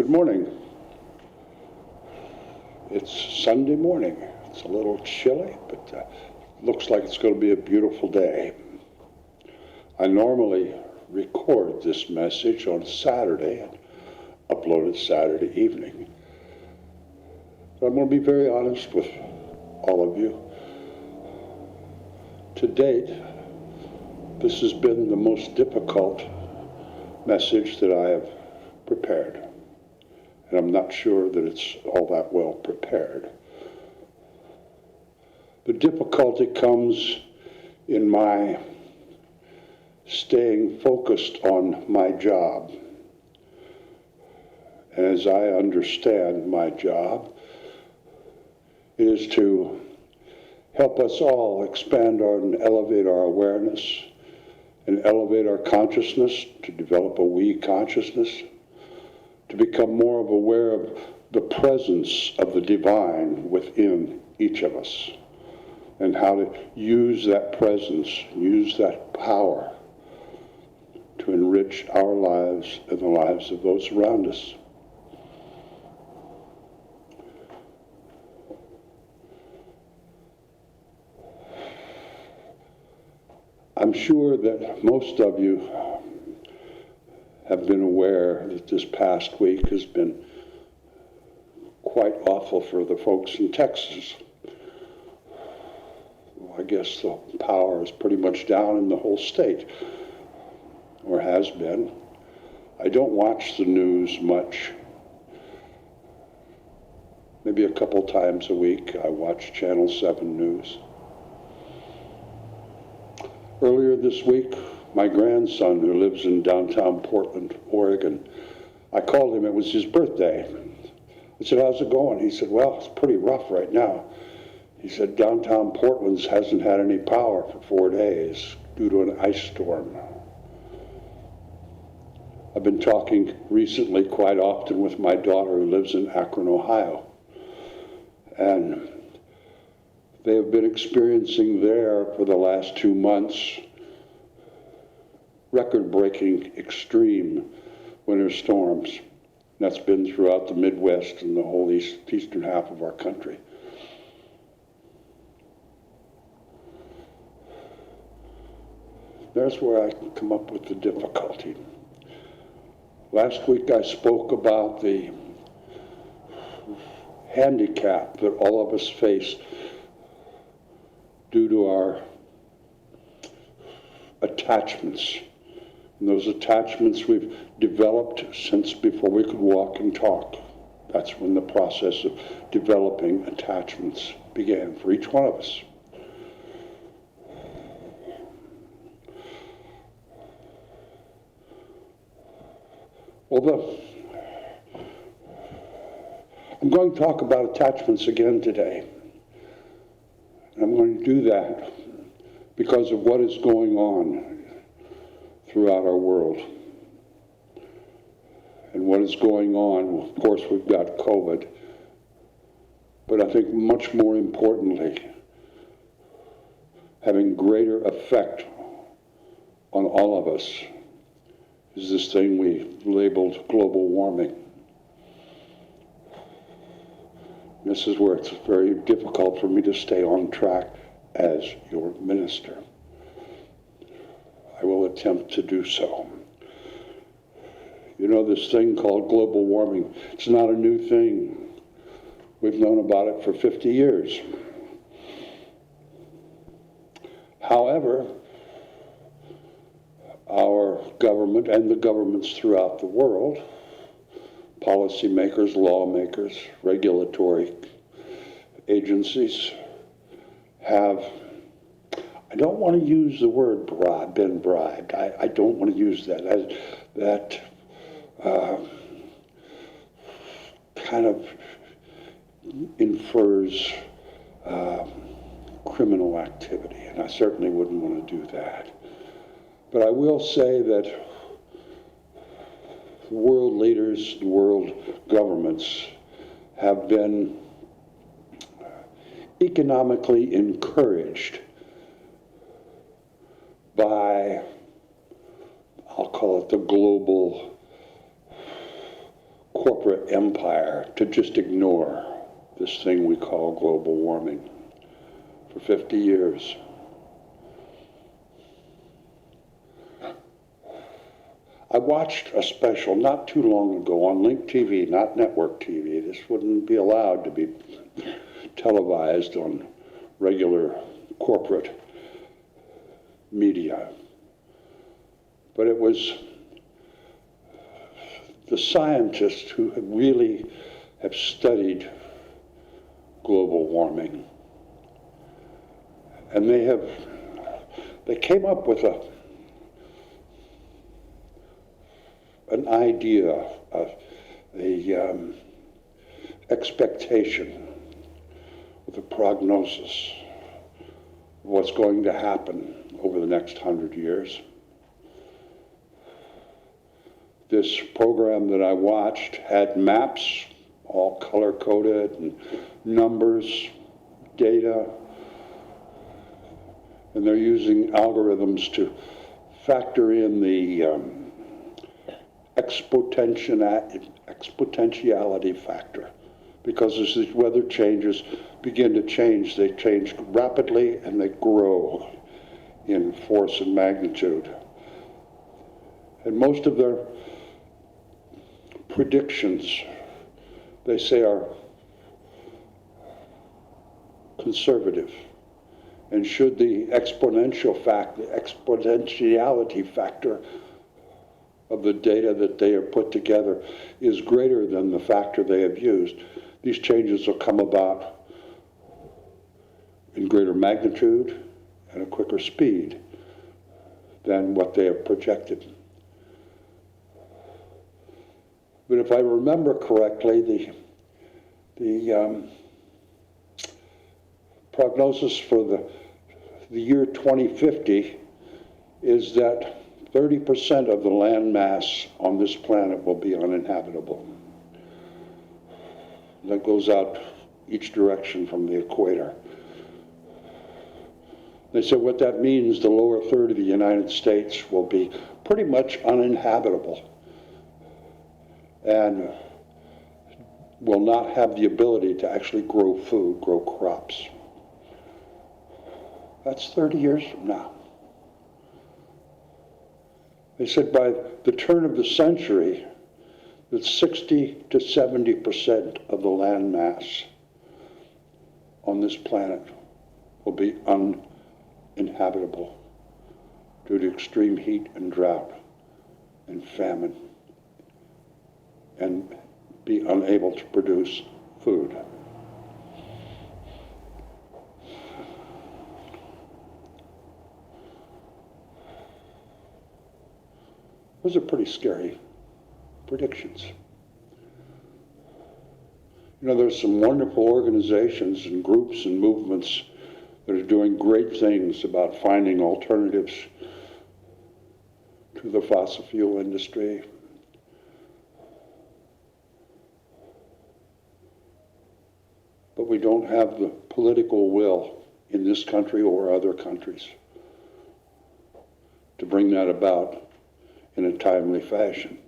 Good morning. It's Sunday morning. It's a little chilly, but looks like it's going to be a beautiful day. I normally record this message on Saturday and upload it Saturday evening. But I'm going to be very honest with all of you. To date, this has been the most difficult message that I have prepared. And I'm not sure that it's all that well prepared. The difficulty comes in my staying focused on my job. And as I understand my job, it is to help us all expand and elevate our awareness and elevate our consciousness, to develop a we consciousness, to become more aware of the presence of the divine within each of us, and how to use that presence, use that power to enrich our lives and the lives of those around us. I'm sure that most of you have been aware that this past week has been quite awful for the folks in Texas. Well, I guess the power is pretty much down in the whole state, or has been. I don't watch the news much. Maybe a couple times a week I watch Channel 7 News. Earlier this week, my grandson, who lives in downtown Portland, Oregon, I called him. It was his birthday. I said, "How's it going?" He said, "Well, it's pretty rough right now." He said, "Downtown Portland hasn't had any power for 4 days due to an ice storm." I've been talking recently quite often with my daughter, who lives in Akron, Ohio. And they have been experiencing there for the last 2 months record-breaking extreme winter storms. That's been throughout the Midwest and the whole eastern half of our country. There's where I come up with the difficulty. Last week I spoke about the handicap that all of us face due to our attachments. And those attachments we've developed since before we could walk and talk. That's when the process of developing attachments began for each one of us. Well, I'm going to talk about attachments again today. And I'm going to do that because of what is going on throughout our world. And what is going on, of course, we've got COVID, but I think much more importantly, having greater effect on all of us is this thing we labeled global warming. This is where it's very difficult for me to stay on track as your minister. I will attempt to do so. You know, this thing called global warming, it's not a new thing. We've known about it for 50 years. However, our government and the governments throughout the world, policymakers, lawmakers, regulatory agencies have, I don't want to use the word been bribed. I don't want to use that. That kind of infers criminal activity, and I certainly wouldn't want to do that. But I will say that world leaders, world governments have been economically encouraged by, I'll call it the global corporate empire to just ignore this thing we call global warming for 50 years. I watched a special not too long ago on Link TV, not network TV. This wouldn't be allowed to be televised on regular corporate media. But it was the scientists who really have studied global warming. And they came up with an idea, an expectation, with a prognosis of what's going to happen over the next 100 years. This program that I watched had maps, all color-coded, and numbers, data, and they're using algorithms to factor in the exponentiality factor, because as these weather changes begin to change, they change rapidly and they grow in force and magnitude. And most of their predictions, they say, are conservative. And should the exponentiality factor of the data that they have put together is greater than the factor they have used, these changes will come about in greater magnitude and a quicker speed than what they have projected. But if I remember correctly, the prognosis for the year 2050 is that 30% of the land mass on this planet will be uninhabitable. That goes out each direction from the equator. They said what that means, the lower third of the United States will be pretty much uninhabitable and will not have the ability to actually grow food, grow crops. That's 30 years from now. They said by the turn of the century that 60 to 70% of the land mass on this planet will be uninhabitable due to extreme heat and drought and famine, and be unable to produce food. Those are pretty scary predictions. You know, there's some wonderful organizations and groups and movements that are doing great things about finding alternatives to the fossil fuel industry. But we don't have the political will in this country or other countries to bring that about in a timely fashion.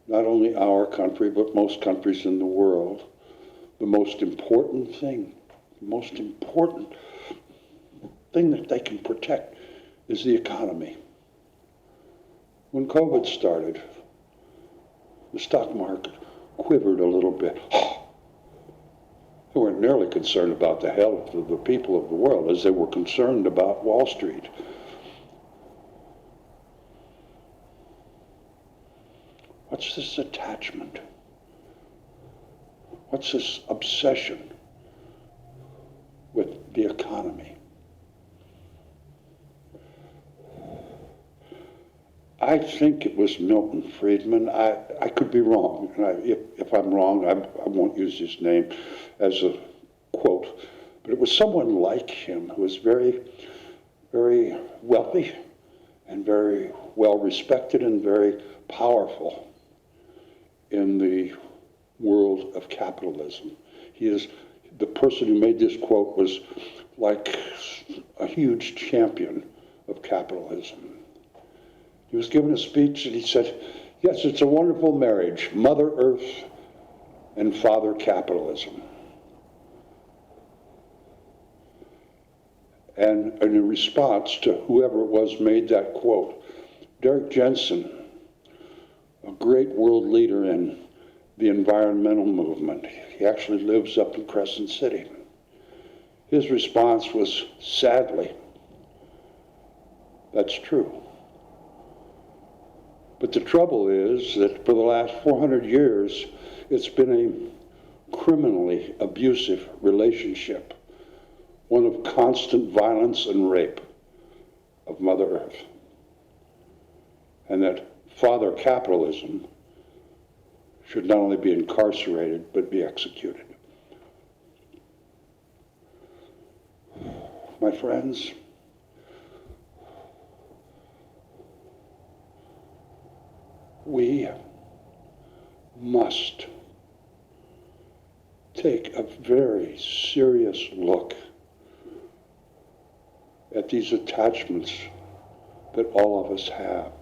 Not only our country, but most countries in the world, the most important thing that they can protect is the economy. When COVID started, the stock market quivered a little bit. They weren't nearly concerned about the health of the people of the world as they were concerned about Wall Street. What's this attachment? What's this obsession with the economy? I think it was Milton Friedman. I could be wrong, and if I'm wrong, I won't use his name as a quote. But it was someone like him who was very, very wealthy and very well respected and very powerful in the world of capitalism. He is the person who made this quote was like a huge champion of capitalism. He was giving a speech and he said, yes, it's a wonderful marriage, Mother Earth and Father Capitalism. And in response to whoever it was made that quote, Derrick Jensen, a great world leader in the environmental movement, he actually lives up in Crescent City. His response was, sadly, that's true. But the trouble is that for the last 400 years, it's been a criminally abusive relationship, one of constant violence and rape of Mother Earth. And that Father Capitalism should not only be incarcerated, but be executed. My friends, we must take a very serious look at these attachments that all of us have.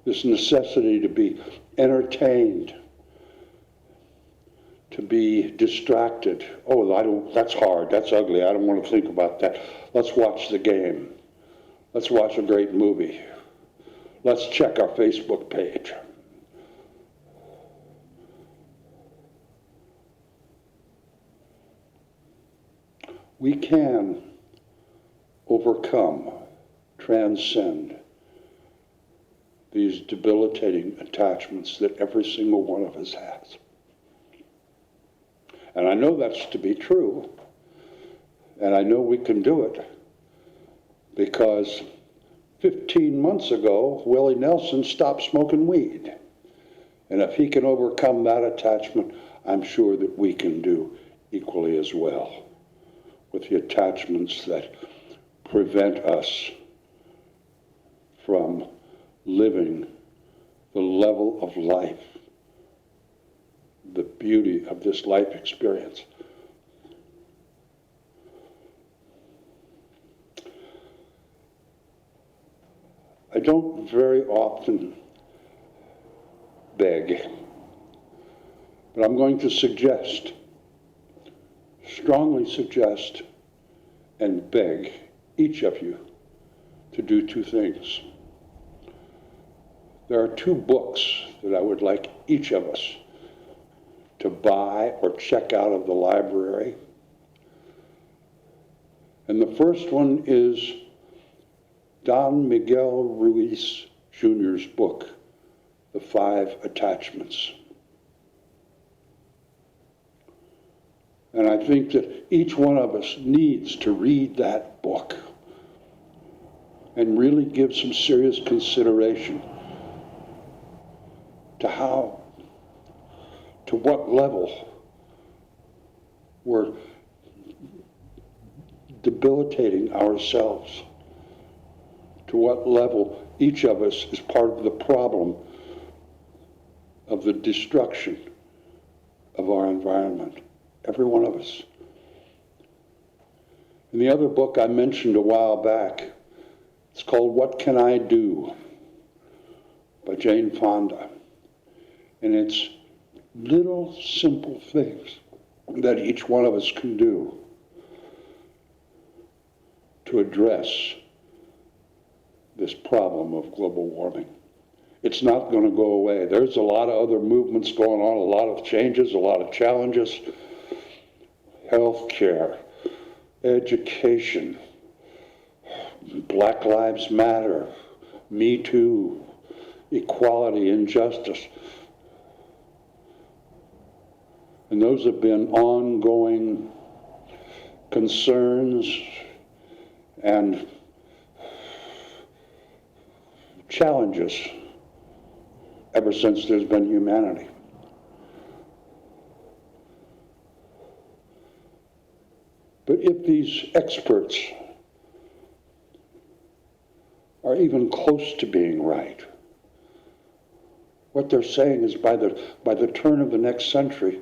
This necessity to be entertained, to be distracted. Oh, that's hard, that's ugly, I don't want to think about that. Let's watch the game. Let's watch a great movie. Let's check our Facebook page. We can overcome, transcend these debilitating attachments that every single one of us has. And I know that's to be true, and I know we can do it, because 15 months ago, Willie Nelson stopped smoking weed. And if he can overcome that attachment, I'm sure that we can do equally as well with the attachments that prevent us from living the level of life, the beauty of this life experience. I don't very often beg, but I'm going to suggest, strongly suggest, and beg each of you to do two things. There are two books that I would like each of us to buy or check out of the library. And the first one is Don Miguel Ruiz Jr.'s book, The Five Attachments. And I think that each one of us needs to read that book and really give some serious consideration to what level we're debilitating ourselves, to what level each of us is part of the problem of the destruction of our environment, every one of us. And the other book I mentioned a while back, it's called What Can I Do? By Jane Fonda. And it's little simple things that each one of us can do to address this problem of global warming. It's not going to go away. There's a lot of other movements going on, a lot of changes, a lot of challenges. Healthcare, education, Black Lives Matter, Me Too, equality and justice. And those have been ongoing concerns and challenges ever since there's been humanity. But if these experts are even close to being right, what they're saying is by the turn of the next century,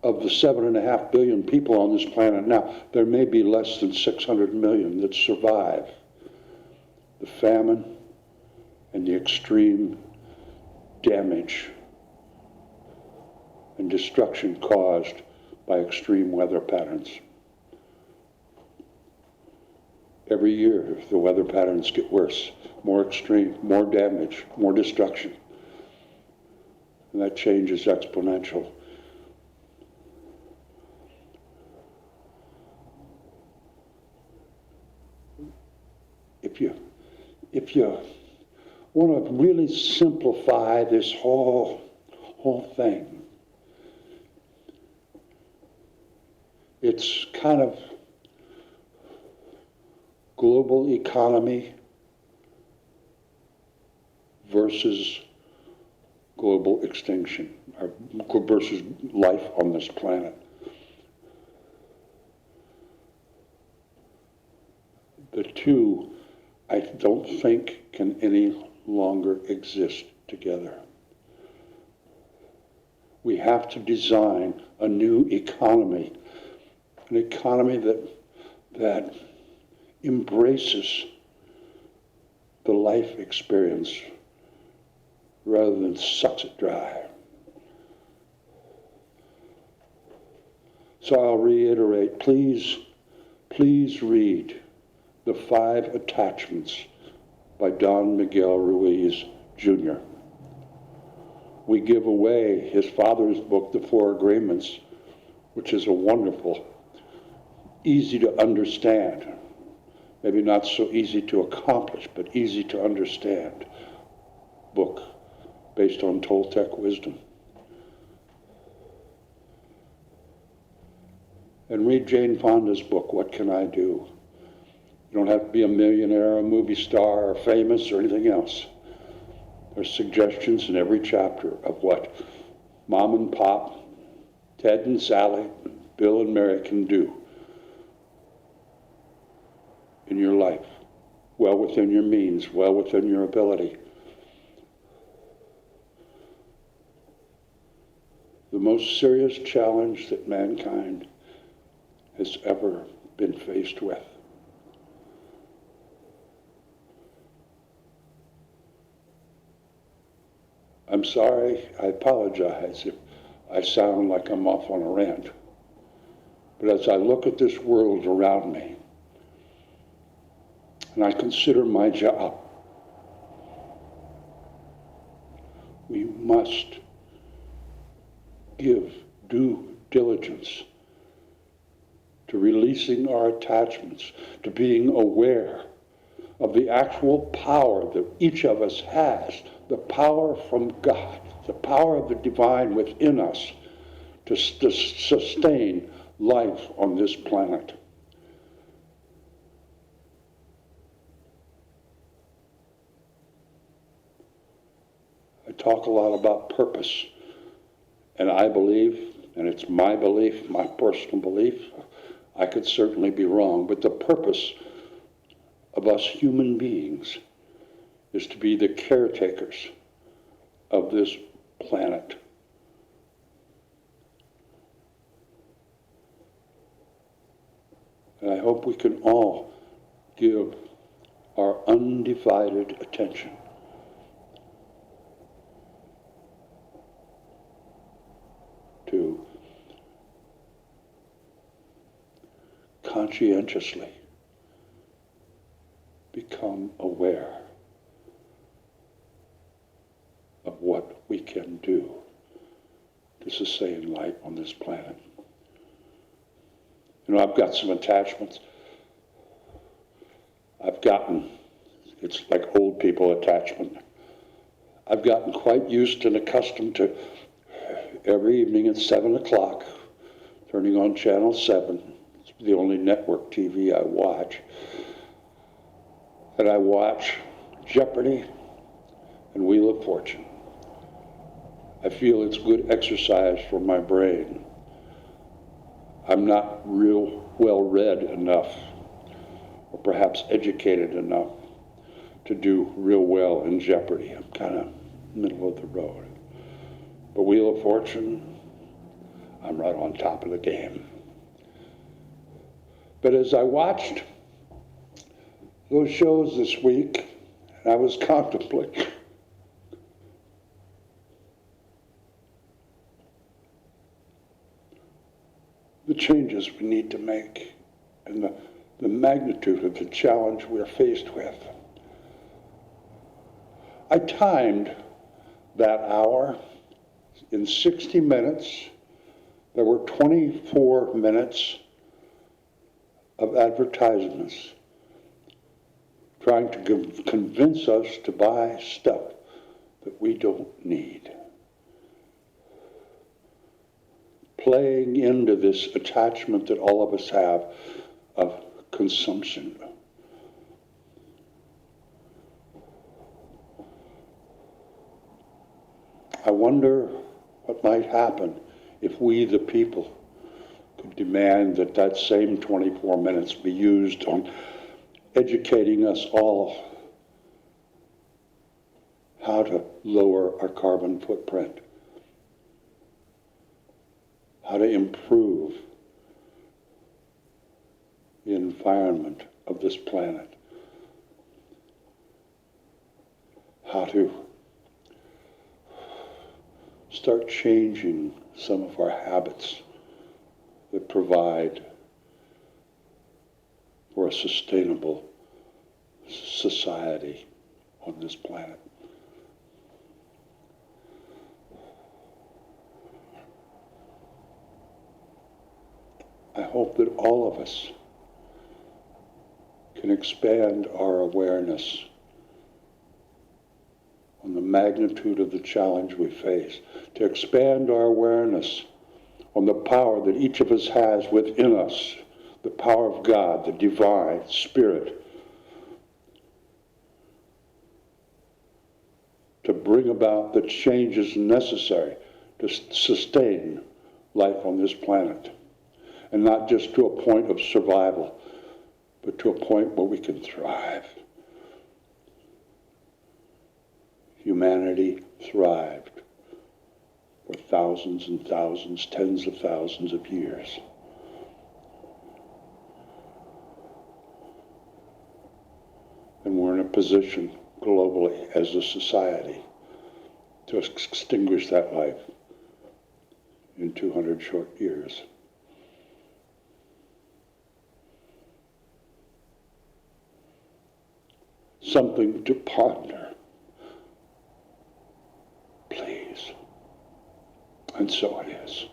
of the 7.5 billion people on this planet now, there may be less than 600 million that survive the famine, and the extreme damage and destruction caused by extreme weather patterns. Every year, the weather patterns get worse, more extreme, more damage, more destruction. And that change is exponential. If you want to really simplify this whole thing, it's kind of global economy versus global extinction, or versus life on this planet. The two, I don't think, can any longer exist together. We have to design a new economy, an economy that embraces the life experience rather than sucks it dry. So I'll reiterate, please read The 5 Attachments by Don Miguel Ruiz, Jr. We give away his father's book, The 4 Agreements, which is a wonderful, easy to understand, maybe not so easy to accomplish, but easy to understand book based on Toltec wisdom. And read Jane Fonda's book, What Can I Do? You don't have to be a millionaire, a movie star, or famous, or anything else. There's suggestions in every chapter of what Mom and Pop, Ted and Sally, Bill and Mary can do in your life, well within your means, well within your ability. The most serious challenge that mankind has ever been faced with. I'm sorry, I apologize if I sound like I'm off on a rant. But as I look at this world around me, and I consider my job, we must give due diligence to releasing our attachments, to being aware of the actual power that each of us has, the power from God, the power of the divine within us to sustain life on this planet. I talk a lot about purpose, and I believe, and it's my belief, my personal belief, I could certainly be wrong, but the purpose of us human beings is to be the caretakers of this planet. And I hope we can all give our undivided attention to conscientiously become aware of what we can do to sustain life on this planet. You know, I've got some attachments. It's like old people attachment. I've gotten quite used and accustomed to every evening at 7 o'clock, turning on Channel 7. It's the only network TV I watch. And I watch Jeopardy and Wheel of Fortune. I feel it's good exercise for my brain. I'm not real well read enough, or perhaps educated enough, to do real well in Jeopardy. I'm kind of middle of the road. But Wheel of Fortune, I'm right on top of the game. But as I watched those shows this week, and I was contemplating the changes we need to make and the magnitude of the challenge we're faced with. I timed that hour in 60 minutes. There were 24 minutes of advertisements trying to convince us to buy stuff that we don't need. Playing into this attachment that all of us have of consumption. I wonder what might happen if we, the people, could demand that that same 24 minutes be used on educating us all how to lower our carbon footprint, how to improve the environment of this planet, how to start changing some of our habits that provide for a sustainable society on this planet. I hope that all of us can expand our awareness on the magnitude of the challenge we face, to expand our awareness on the power that each of us has within us, the power of God, the divine spirit, to bring about the changes necessary to sustain life on this planet. And not just to a point of survival, but to a point where we can thrive. Humanity thrived for thousands and thousands, tens of thousands of years. And we're in a position globally as a society to extinguish that life in 200 short years. Something to ponder, please. And so it is.